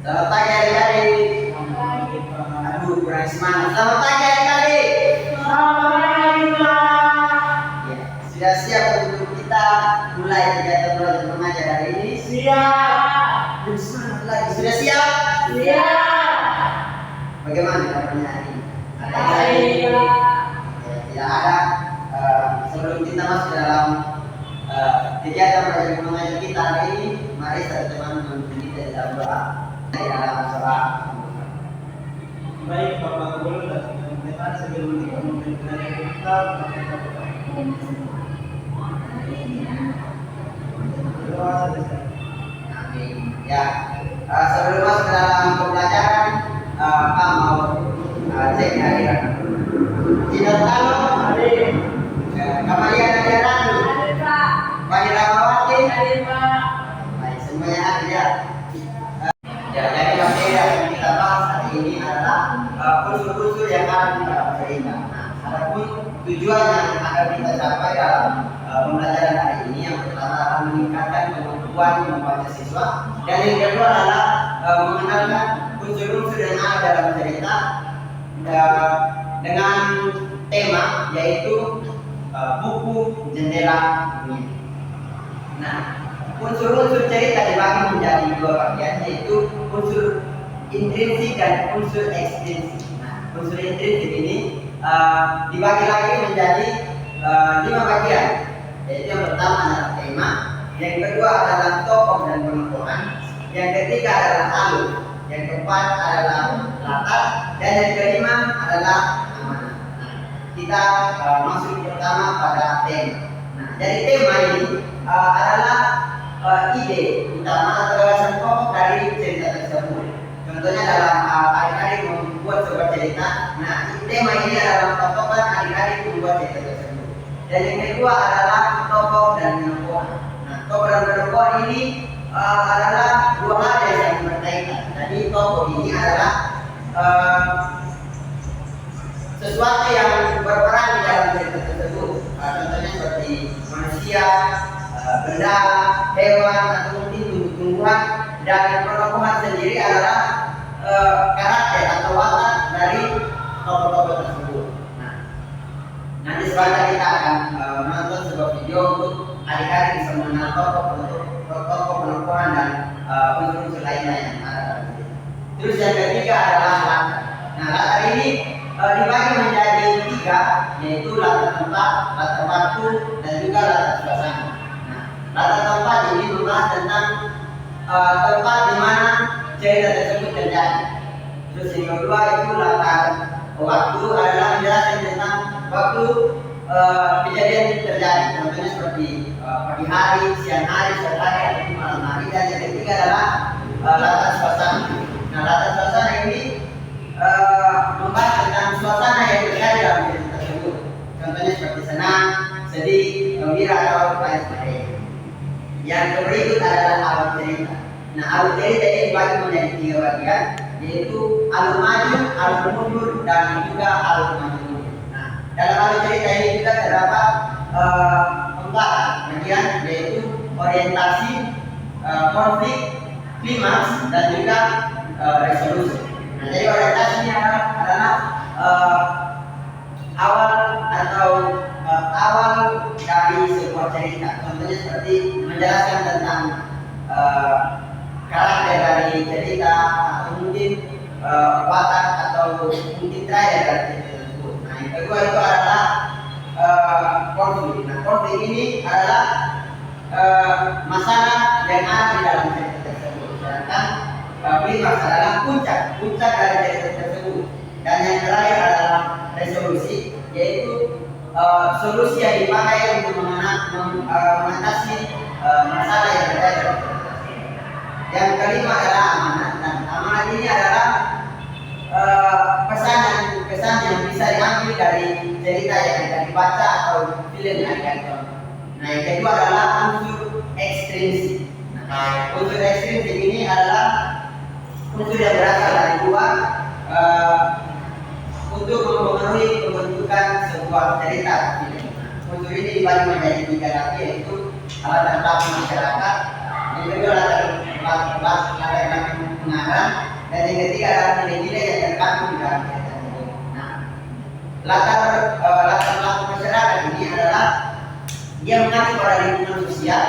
Selamat pagi adik-adik. Aduh, kurang semangat. Selamat pagi adik-adik. Ya, sudah siap untuk kita mulai kegiatan belajar mengajar hari ini? Siap. Semangat lagi. Sudah siap? Siap. Bagaimana kabarnya hari ini? Baik. Ya, tidak ada. Sebelum kita masuk dalam kegiatan belajar mengajar kita hari ini, mari teman-teman memimpin kita dalam doa. Dalam sholat. Baik Bapak Guru dan teman-teman, sebelum kita memulai belajar kita berdoa saja. Amin. Ya, sebelum masuk ke dalam pembelajaran, Pak mau cek hadiran. Tidak tahu, Kamalia Nadia Bagi Ramawati. Baik, semuanya ada ya. Ya, jadi materi yang kita bahas hari ini adalah unsur-unsur yang ada di dalam cerita. Nah, adapun tujuan yang akan kita capai dalam pembelajaran hari ini, yang pertama adalah meningkatkan kemampuan membaca siswa, dan yang kedua adalah mengenalkan unsur-unsur yang ada dalam cerita dengan tema yaitu buku jendela dunia. Nah, unsur-unsur cerita dibagi menjadi dua bagian, yaitu unsur intrinsik dan unsur ekstrinsik. Nah, unsur intrinsik ini dibagi lagi menjadi 5 bagian, yaitu yang pertama adalah tema, yang kedua adalah tokoh dan pengembangan, yang ketiga adalah alur, yang keempat adalah latar, dan yang kelima adalah amanah. Nah, kita masuk pertama pada tema. Nah, jadi tema ini adalah ide utama atau gagasan pokok dari cerita tersebut. Contohnya dalam adik-adik membuat sebuah cerita. Nah, tema ini adalah patokan adik-adik membuat cerita tersebut. Dan yang kedua adalah tokoh dan pengembangan. Nah, tokoh dan pengembangan ini adalah dua hal yang saling berkaitan. Jadi tokoh ini adalah sesuatu yang berperan di dalam cerita tersebut. Contohnya seperti manusia, benda, hewan, atau mungkin tumbuhan, dan pengembangan sendiri adalah karakter atau watak dari tokoh-tokoh tersebut. Nah, nanti sebentar kita akan menonton sebuah video untuk adik-adik bisa mengenal tokoh pengembangan dan unsur-unsur lainnya yang ada dalam cerita. Terus yang ketiga adalah latar. Nah, latar ini dibagi menjadi 3, yaitu latar tempat, latar waktu, dan juga latar suasana. Latar tempat ini membahas tentang tempat di mana cerita tersebut terjadi. Terus yang kedua itu latar waktu, adalah menjelaskan tentang waktu kejadian terjadi. Contohnya seperti pagi hari, siang hari, sore hari, atau malam hari. Dan yang ketiga adalah latar suasana. Nah, latar suasana ini membahas tentang suasana yang terjadi dalam cerita tersebut. Contohnya seperti senang, sedih, gembira, atau lain sebagainya. Yang berikut adalah alur cerita. Nah, alur cerita ini dibagi menjadi 3 bagian, yaitu alur maju, alur mundur, dan juga alur maju mundur. Nah, dalam alur cerita ini juga terdapat 4 bagian, yaitu orientasi, konflik, klimaks, dan juga resolusi. Nah, jadi orientasinya adalah awal dari sebuah cerita. Contohnya seperti menjelaskan tentang karakter dari cerita, atau mungkin watak, atau mungkin trailer dari cerita tersebut. Nah, yang kedua itu adalah konflik. Nah, konflik ini adalah masalah yang ada di dalam cerita tersebut. Sedangkan klimaks adalah puncak dari cerita tersebut. Dan yang terakhir adalah resolusi, yaitu solusi yang dipakai untuk mengatasi masalah yang terjadi. Yang kelima adalah amanat. Dan amanat ini adalah kesan yang bisa diambil dari cerita yang akan dibaca atau film yang akan ditonton. Nah, yang kedua adalah unsur ekstrinsik. Nah, unsur ekstrinsik ini adalah unsur yang berasal dari luar untuk memenuhi pembentukan sebuah cerita film. Unsur ini dibagi menjadi 3 lagi, yaitu latar belakang masyarakat, yang kedua latar belakang pengarang, dan yang ketiga adalah nilai-nilai yang terkandung di dalam kegiatan ini. Nah, latar belakang masyarakat ini adalah dia mengacu pada lingkungan sosial,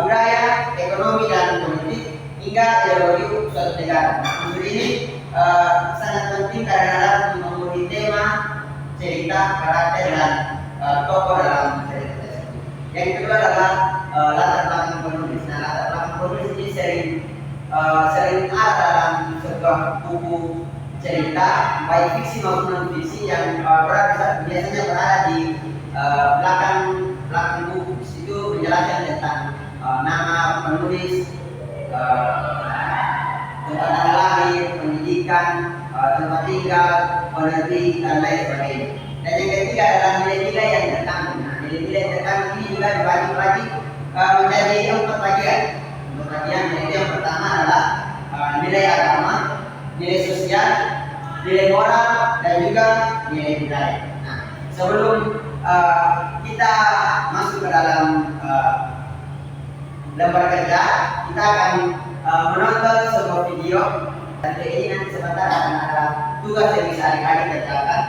budaya, ekonomi dan politik hingga ideologi suatu negara. Nah, unsur ini sangat penting karena dalam memenuhi tema, cerita, karakter dan tokoh dalam cerita tersebut. Yang kedua adalah latar belakang penulis. Nah, latar belakang penulis ini sering ada dalam sebuah buku cerita, baik fiksi maupun non fiksi yang biasanya berada di belakang buku. Itu menjelaskan tentang nama penulis, tempat tanggal lahir, pendidikan, tempat tinggal, penerbit dan lain sebagainya. Dan yang ketiga adalah nilai-nilai yang terkandung. Nah, nilai-nilai yang terkandung ini juga dibagi menjadi 4 bagian. Yaitu yang pertama adalah nilai agama, nilai sosial, nilai moral, dan juga nilai budaya. Nah, sebelum kita masuk ke dalam lembar kerja, kita akan menonton sebuah video. Dan ini nanti sebentar akan ada tugas yang bisa adik-adik kerjakan.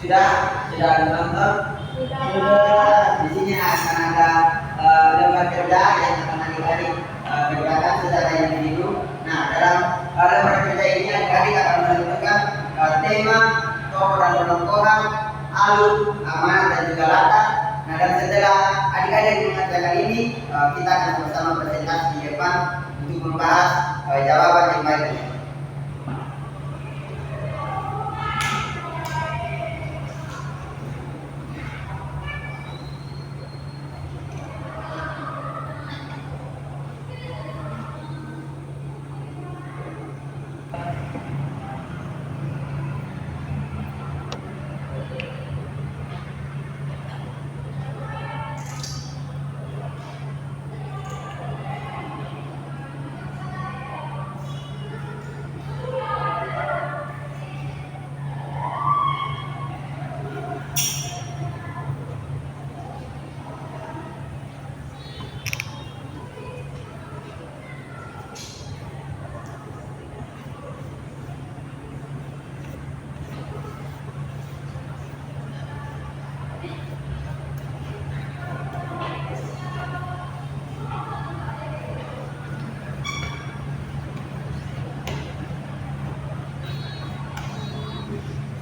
Sudah menonton? Sudah. Di sini akan ada lembar kerja yang akan adik-adik kerjakan secara individu. Nah, dalam lembar kerja ini adik-adik akan menentukan tema, tokoh dan penongkohan, alur, amanat dan juga latar. Nah, dan setelah adik-adik mengerjakan ini, kita akan bersama presentasi di depan untuk membahas jawaban yang baik.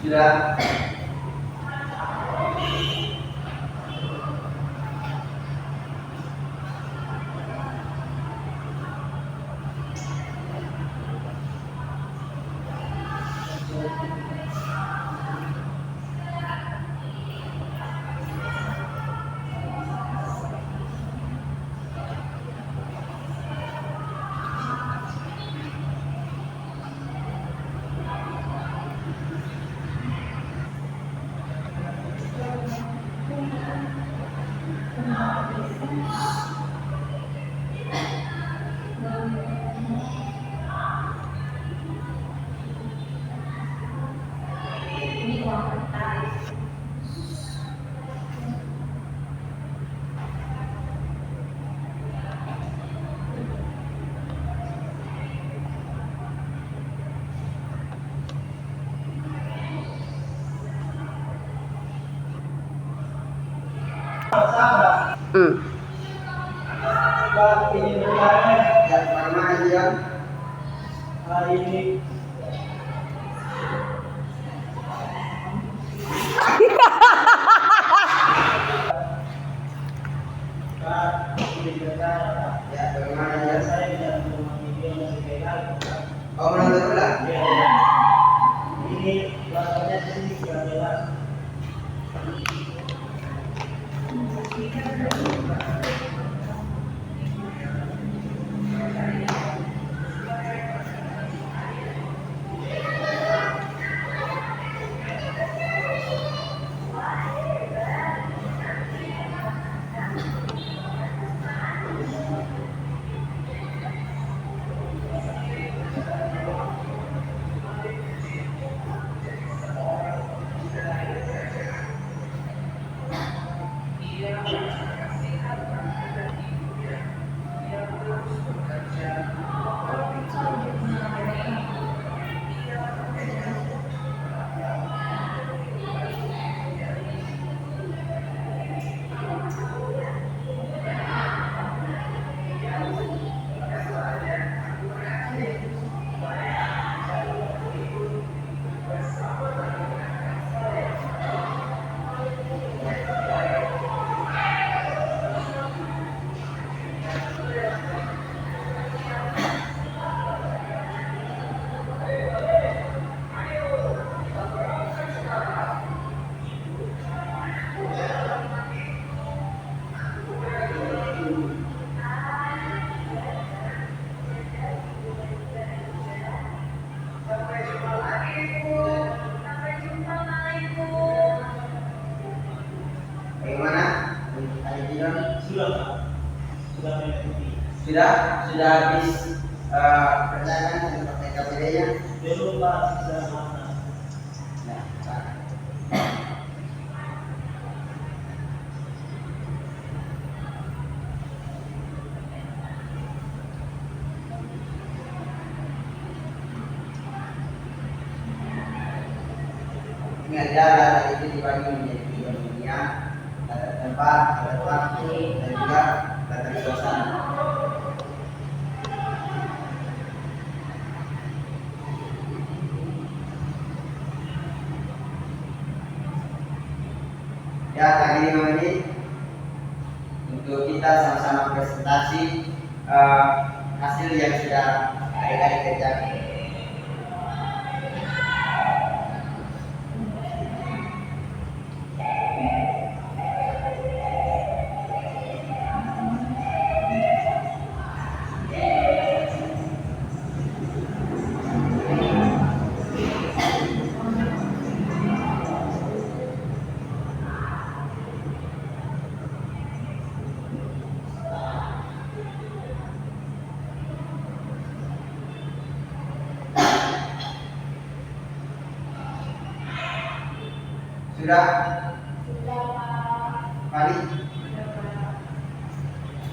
Sudah. Pak, ini berkara. Ya, mana dia? Hari ini. Pak, ini berkara. Ya, bagaimana dia? Saya tidak mau video masih kayak lagi. Oh, menonton ulang? Ya. Ini rasanya sini sudah jelas. Bagaimana? Ada video? Sudah, Pak. Sudah mengikuti. Sudah habis perjalanan dengan PKPD-nya? Belum, Pak, sudah mana? Nah, Pak. Ingat jalan itu dibagi menjadi tiga dunia, ada tempat, ada waktu, dan juga tata suasana. Ya, lagi 5 menit untuk kita sama-sama presentasi hasil yang sudah adik-adik kerjakan. Sudah? Mari.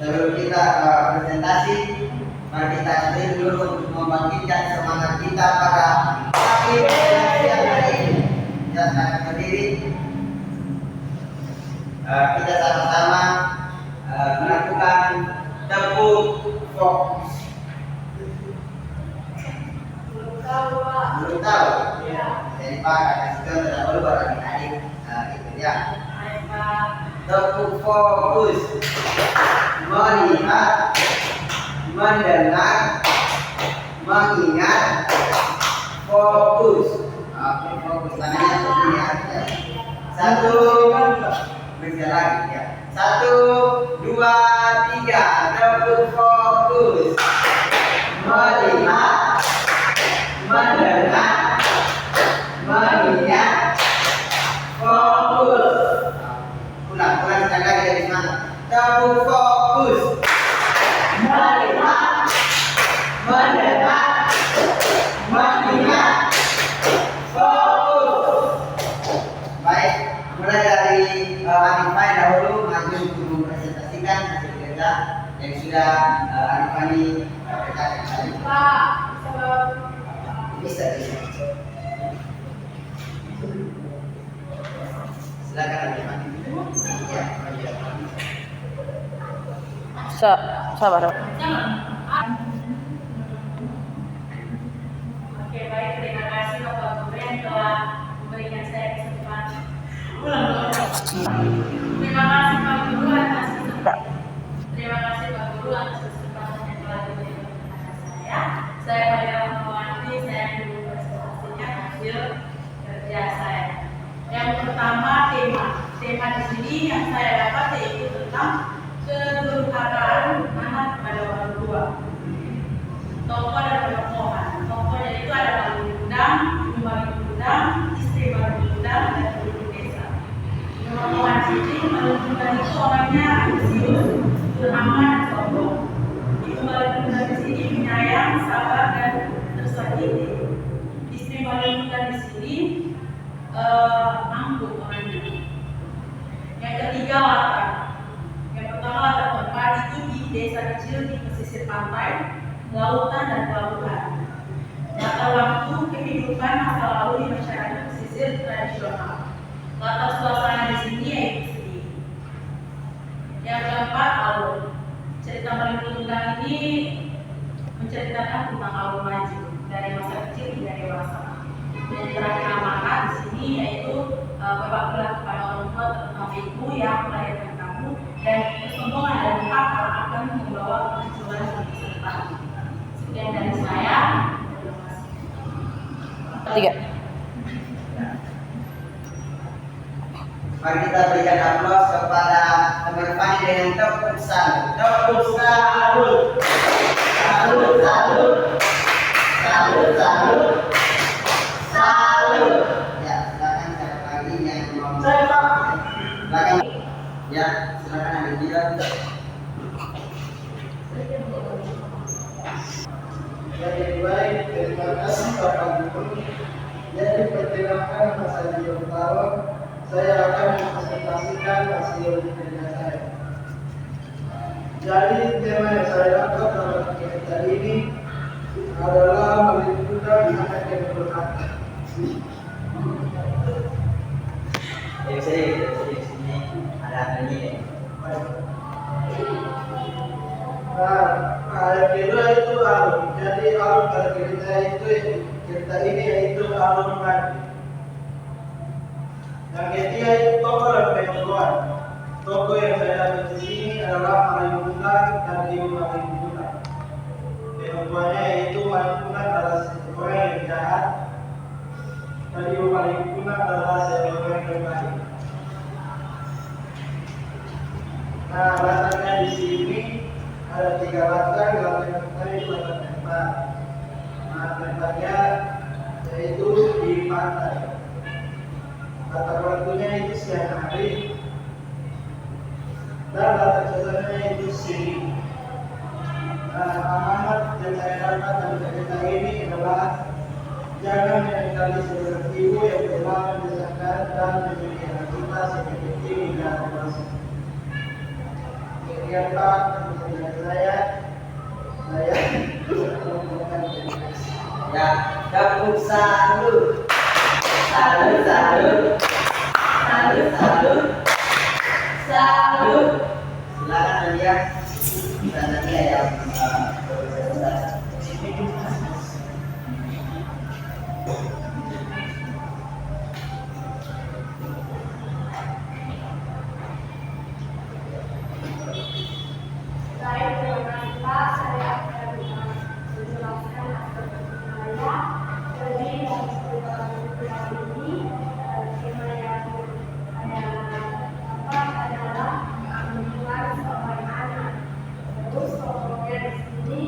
Sebelum kita presentasi, mari kita sendiri dulu untuk membangkitkan semangat kita pada pagi dan siang hari ini. Kita akan berdiri. Kita sama-sama melakukan tepuk fokus. Belum tahu? Ya. Jadi Pak kasih contoh dahulu baru adik-adik itu ya. Tepuk fokus, melihat, mendengar, mengingat, fokus. Oke, fokus tangannya begini ya. Satu, berjalan lagi ya. 1, 2, 3, tepuk fokus, melihat, mendengar, mengingat, fokus. Ulang sekali lagi dari semangat. Tepuk fokus, melihat, mendengar, mengingat, fokus. Baik, mulai dari Hanifah dahulu maju untuk mempresentasikan hasil kerja yang sudah Hanifah kerjakan tadi. Bisa. Silakan Hanifah. Ya, Sabar. Oke, baik. Terima kasih Bapak Guru yang telah memberikan saya kesempatan. Terima kasih Pak Guru atas Terima kasih Pak Guru atas kesempatan yang telah diberikan kepada saya. Saya Maria Rahmawati, saya dulu presentasinya hasil kerja saya. Yang pertama tema di sini yang saya dapat yaitu tentang kedurhakaan anak kepada orang tua. Tokoh dan pemohon. Tokohnya itu ada Balung Gudang, Ibu Balung Gudang, istri Balung Gudang, dan penduduk desa. Pemohon sini Balung Gudang itu orangnya ambisius, beramal dan sombong. Ibu Balung Gudang di sini penyayang, sabar dan tersakiti. Istri Balung Gudang di sini angkuh orangnya. Yang ketiga latar. Yang pertama latar tempat itu di desa kecil di pesisir pantai, lautan dan pelabuhan. Latar waktu kehidupan masa lalu di masyarakat pesisir tradisional. Latar suasana di sini yaitu sedih. Yang keempat alur. Cerita Balung Gudang ini menceritakan tentang alur maju dari masa kecil hingga dewasa. Dan terakhir amanat di sini yaitu berbaktilah kepada orang tua terutama ibu yang melahirkan kamu dan kesombongan dan apa akan membawa kehancuran dan kesertaan. Sekian dari saya. Terima kasih. 3. Mari kita berikan aplaus kepada teman Fani dengan tepuk salut. Tepuk salut. Salut, salut. Salut, salut. Salut. Ya, silakan siapa lagi yang mau. Silakan. Ya, silakan ambil dia. Jadi baik, terima kasih Bapak Guru. Jadi perkenalkan saya Dio Utara. Saya akan mempresentasikan hasil kerja saya. Jadi tema yang saya dapat dalam kerja ini adalah melindungi anak yang berhak. Yang saya di sini ada ini. Nah, yang kedua itu alur. Jadi alur pada cerita ini yaitu alur mati. Yang ketiga itu tokoh dan pentokohan. Tokoh yang saya dapat di sini adalah Balung Gudang dan Ibu Balung Gudang. Pentokohannya yaitu Balung Gudang adalah seorang yang jahat dan Ibu Balung Gudang adalah seorang yang baik. Nah, latarnya di sini ada 3 latar. Latar yang pertama itu latar tempat. Nah, tempatnya yaitu di pantai. Latar waktunya itu siang hari. Dan latar jasanya itu sini. Nah, amanat yang saya dapat dari cerita ini adalah jangan menjadi seorang ibu yang telah membesarkan dan menjadikan kita seperti hingga dewasa. Sekian Pak, dari saya mengucapkan terima kasih. Ya, tepuk salut. Salut, salut. Salut, salut. Salut. Silakan Nadia. Dan Nadia yang Baik, terima kasih Pak. Saya akan menjelaskan hasil kerja saya. Jadi dalam cerita ini tema yang adalah menjual seorang anak. Terus tokohnya di sini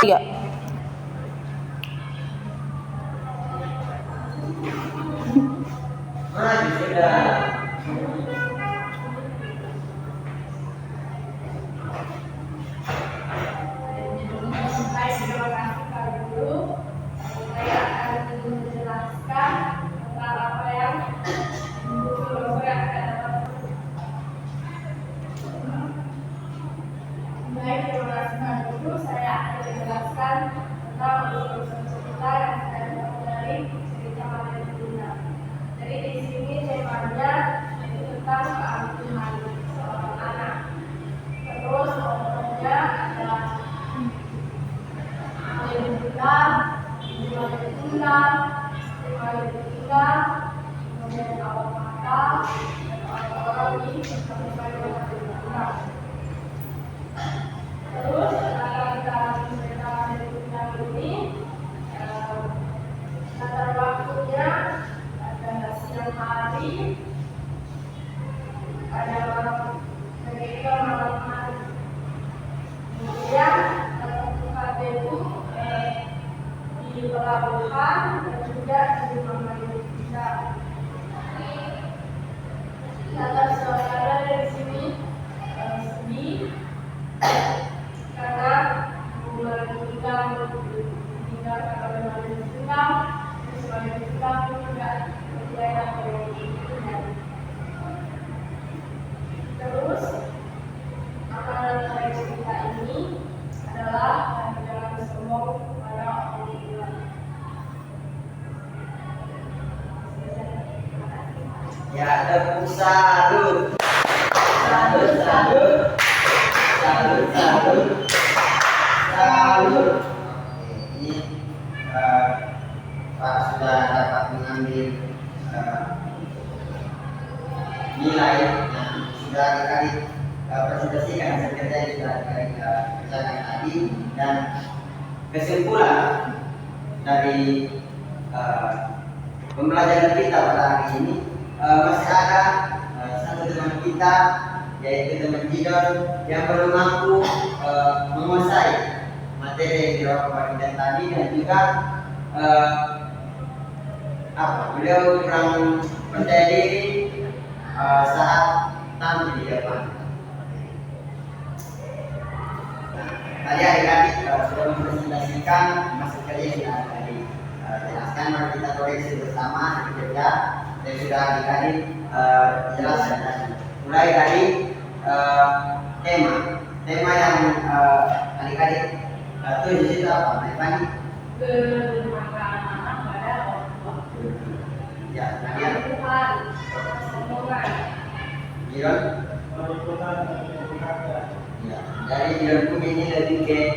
Tiga. maju sudah. Baik, terima kasih Pak Guru. Saya akan menjelaskan tentang apa yang Baik, terima kasih Pak Guru. Saya akan menjelaskan tentang unsur-unsur cerita yang saya dapat dari cerita Balung Gudang. Jadi di sini temanya orang ini sampai undang. Terus kita ini latar waktunya ada siang hari, ada ketika malam hari. Kemudian tempat itu di pelabuhan dan juga di Mandalika. Latar suasana dari sini sedih karena bulan tinggal oleh manusia tinggal, sebagai tinggal pun juga daerah yang terus makanan dari cerita ini adalah jangan sombong pada orang tua. Ya, tepuk salut. Salut, salut. Salut, salut. Salut. Oke, ini Pak sudah dapat mengambil nilai yang sudah adik-adik presentasikan seperti yang sudah adik-adik kerjakan tadi, dan kesimpulan dari pembelajaran kita pada hari ini, masih ada satu teman kita, yaitu teman Gideon, yang belum mampu menguasai materi yang dibawakan tadi, dan juga beliau kurang percaya diri saat tampil di depan. Tadi adik-adik sudah mempresentasikan maksud kalian yang tadi jelaskan, mari kita koreksi bersama kerja dan sudah adik-adik jelaskan tadi. Mulai dari tema yang adik-adik tulis itu apa? Naifani? Bermakan anak pada orang tua. Ya, kemudian Tuhan, sombongan. Gideon. Ya, dari Gideon pun ini lebih ke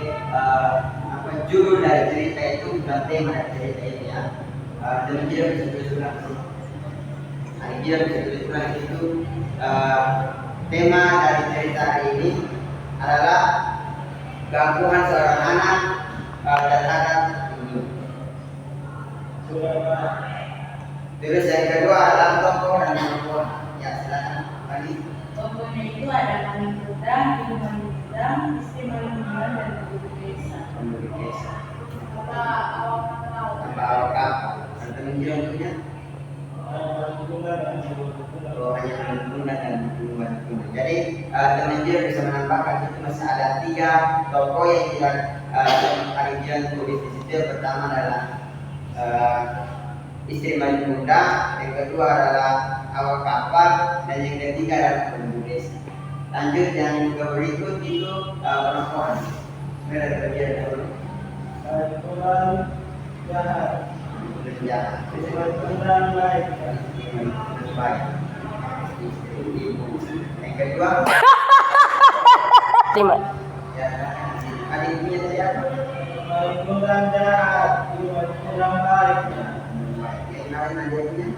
judul dari cerita itu, bukan tema dari cerita itu ya. Dan Gideon bisa tulis ulang sih. Gideon bisa tulis ulang itu tema dari cerita hari ini adalah gangguan seorang anak terhadap ibu. Terus yang kedua adalah tokoh dan perempuan. Ya, silakan Pani. Tokohnya itu ada paling pedang, ibu paling pedang, istri paling pedang, dan penduduk desa. Penduduk desa. Apa awal kapal? Apa awal kapal? Ada menjual punya? Oh, hanya mengguna dan hubungan. Jadi teman Jion bisa menambahkan itu masih ada 3 tokoh yang tidak paling Jion tulis di situ. Pertama adalah istri paling muda, yang kedua adalah awak kapal, dan yang ketiga adalah penduduk desa. Lanjut yang berikut itu perempuan. Mereka terbiar dulu. Perempuan jahat. Jahat. Baik. Baik. Yang kedua, Terima. ya, adiknya siapa? Perempuan jahat, perempuan baik. Yang lain adiknya?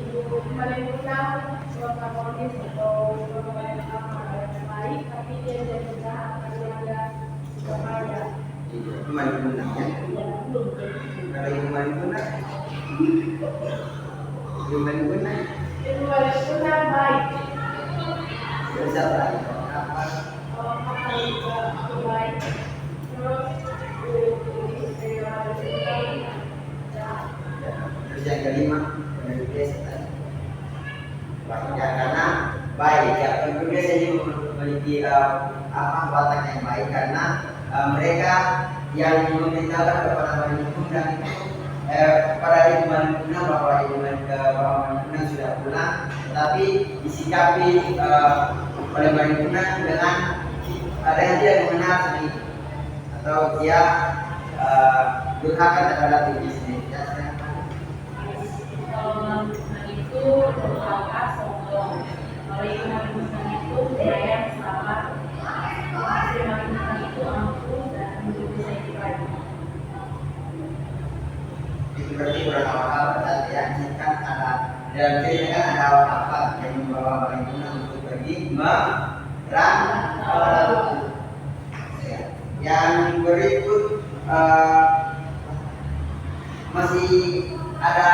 Ibu paling pedang, suatu polis atau suatu yang baik, tapi dia jadi jahat karena dia sudah kaya. Itu main guna ya. Kalau yang main guna, yang main guna, Ibu paling pedang baik. bisa baik. Apa? Apa juga baik. Terus istri paling pedang jahat. Terus yang kelima, penduduk desa. Ya, karena baik ya, penduduk desa ini memiliki watak yang baik karena mereka yang memberitahukan kepada Manipuna kepada Ibu Manipuna bahwa Manipuna sudah pulang, tetapi disikapi oleh Manipuna dengan ada yang tidak mengenal sendiri atau dia durhaka terhadap diri sendiri. Ya, Kalau Manipuna itu durhaka, sombong. Kalau Ibu Manipuna itu penyayang, sabar. Istri Manipuna itu ampuh dan menjadi saya baik. itu berarti beberapa hal berarti yang kan ada dalam cerita kan ada awak kapal yang membawa Maimuna untuk pergi merantau. Ya. Yang berikut masih ada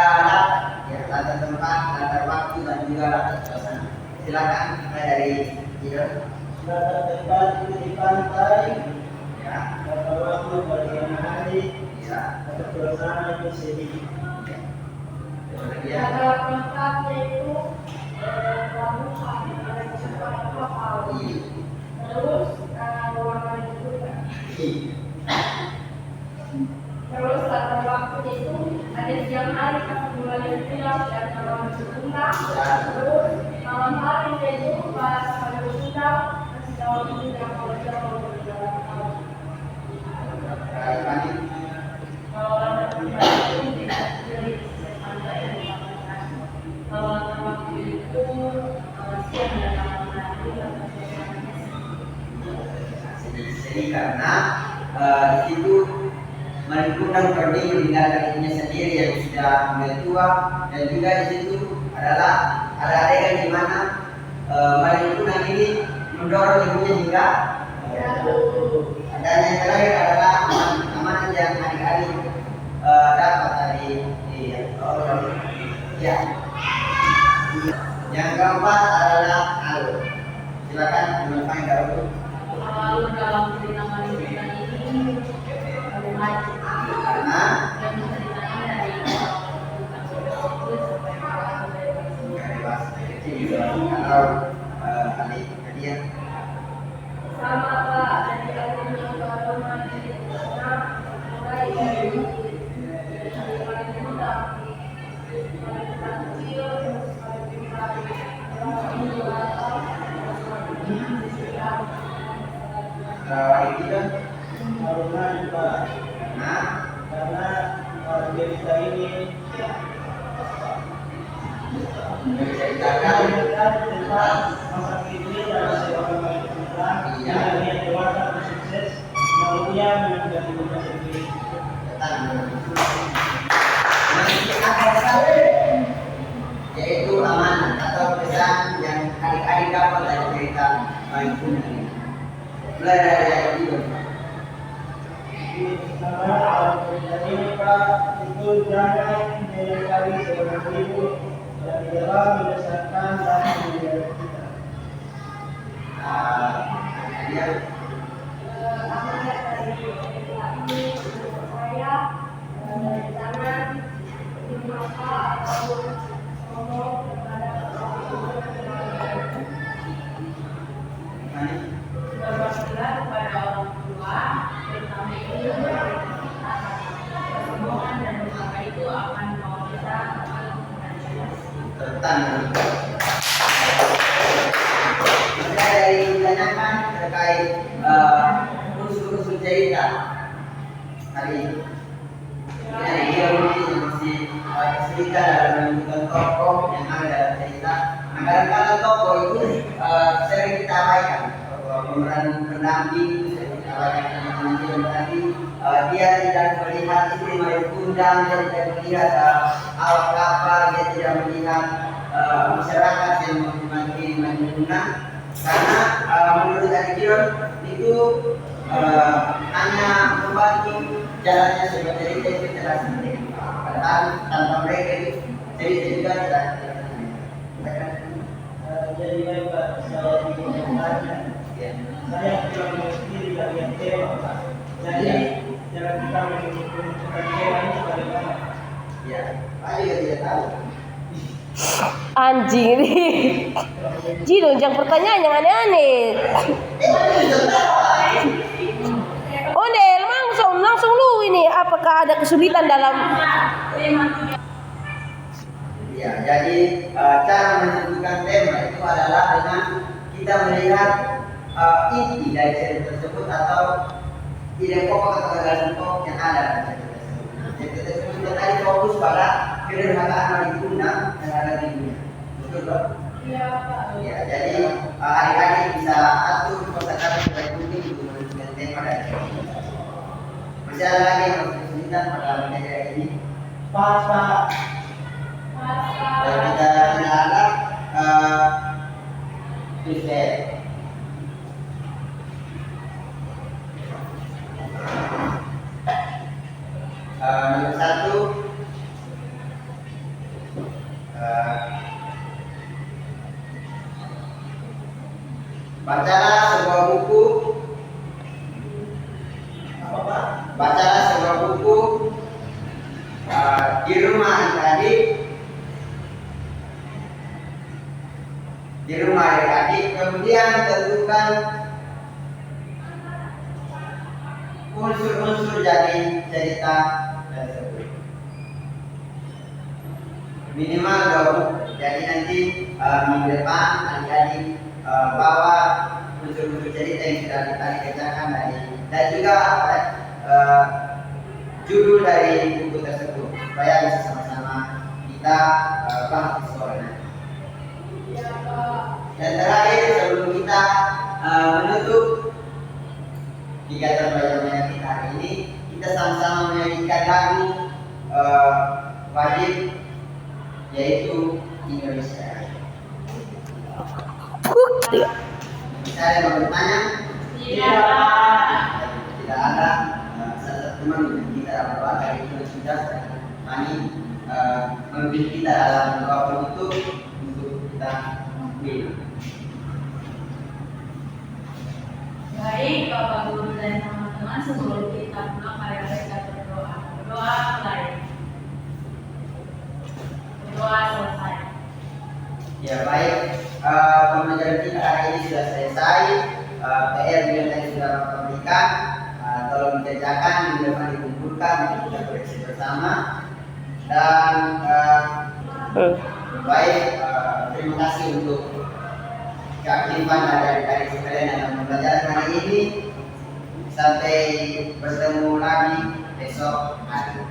latar tempat, latar waktu dan juga latar suasana. Silakan kita dari Idol. Latar tempat itu di pantai, Ya, latar waktu pada hari, ya. latar suasana itu sedih. Kemudian Ada tempatnya itu pelabuhan, ada kapal. Terus warna juga. Terus latar waktu itu ada siang hari pas mulai siang dan malam bertunda. Terus malam hari itu pas pada bertunda masih jauh itu yang kalau jauh berjalan jauh. Kalau latar tempat itu tidak dari sisi pantai dan pantai. Kalau latar waktu itu siang dan malam hari latar sedih karena di situ Malikunang pergi meninggalkan ibunya sendiri yang sudah mulai tua, dan juga di situ adalah ada adegan di mana Malikunang ini mendorong ibunya hingga dan yang terakhir adalah amanah yang adik-adik dapat dari ya. Yang keempat adalah alur. Silakan dimakan dahulu. Lalu dalam cerita Malikunang ini Karena dan ceritanya dari kalau kali kalian sama Pak dari akhirnya baru mandi mulai dari paling muda paling kecil paling adik kita Karena juga karena cerita ini menceritakan tentang masa kini dan seorang wanita yang dia dewasa dan sukses, kemudian menjadi dunia sendiri. Yaitu amanah atau pesan yang adik-adik dapat dari cerita Maimunah ini. Mulai dari ayat itu. Karena cerita ini Pak itu jangan menyangkali seorang ibu yang di dalam membesarkan dan mendidik kita. Dia amanat dari cerita ini menurut saya jangan dimaka atau ngomong kepada orang berbaktilah kepada orang tua, terutama ibu, kesombongan dan durhaka itu akan membawa kita tentang dari ditanyakan terkait unsur-unsur cerita hari ini. Ini dia mungkin yang masih cerita dalam menunjukkan tokoh yang ada dalam cerita. Nah, kadang-kadang tokoh itu sering kita abaikan. Pemeran pendamping itu sering kita abaikan teman-teman tadi. Dia tidak melihat istri Maimunah, dia tidak melihat awak kapal, dia tidak melihat masyarakat yang menghormati Maimunah, karena menurut Adikion itu hanya membantu jalannya sebuah cerita itu jelas sendiri. Padahal tanpa mereka itu cerita juga tidak. Jadi baik Pak, saya ingin bertanya. Saya tidak mengerti bagian tema Pak. Jadi jangan kita menunjukkan tema ini bagaimana? Ya, Pak juga tidak tahu. Anjing nih. Jino, jangan pertanyaan yang aneh-aneh. Oh, Del, langsung lu ini. Apakah ada kesulitan dalam? Ya, jadi cara menentukan tema itu adalah dengan kita melihat inti dari cerita tersebut atau ide pokok atau gagasan pokok yang ada dalam cerita tersebut. Cerita tersebut kita tadi fokus pada kedurhakaan Maimunah dan ada di dunia. Betul, Bro? Iya, Pak. Ya, jadi adik-adik bisa atur kosakata supaya mungkin untuk menentukan tema dari cerita. Masih ada lagi yang harus kesulitan pada materi ini. Pak, Dan kita tidak ada tulisan. Nomor 1, bacalah sebuah buku. Bacalah sebuah buku di rumah adik-adik. Di rumah adik-adik, kemudian tentukan unsur-unsur dari cerita tersebut. Minimal 2 buku. Jadi nanti minggu depan adik-adik bawa unsur-unsur cerita yang sudah kita kerjakan dan juga judul dari buku tersebut supaya bisa sama-sama kita bahas di sekolah nanti. Dan terakhir sebelum kita menutup kegiatan belajar mengajar kita hari ini, kita sama-sama menyanyikan lagu wajib, yaitu Indonesia. Bisa ada yang bertanya? Tidak, Pak. Tidak ada. Salah satu teman kita berdoa hari ini sudah kami memimpin kita dalam doa penutup untuk kita pilih. Baik, Bapak Guru dan teman-teman, sebelum kita pulang, mari kita berdoa. Berdoa mulai. Berdoa selesai. Ya baik, pembelajaran kita hari ini sudah selesai. PR yang tadi sudah Bapak berikan, tolong dikerjakan, minggu depan dikumpulkan untuk kita koreksi bersama. Dan baik, terima kasih untuk keaktifan dari sekalian yang membelajar hari ini. Sampai bertemu lagi besok hari.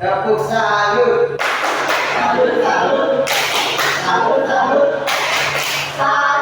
Tepuk salut. Salut, salut. Salut, salut. Salut.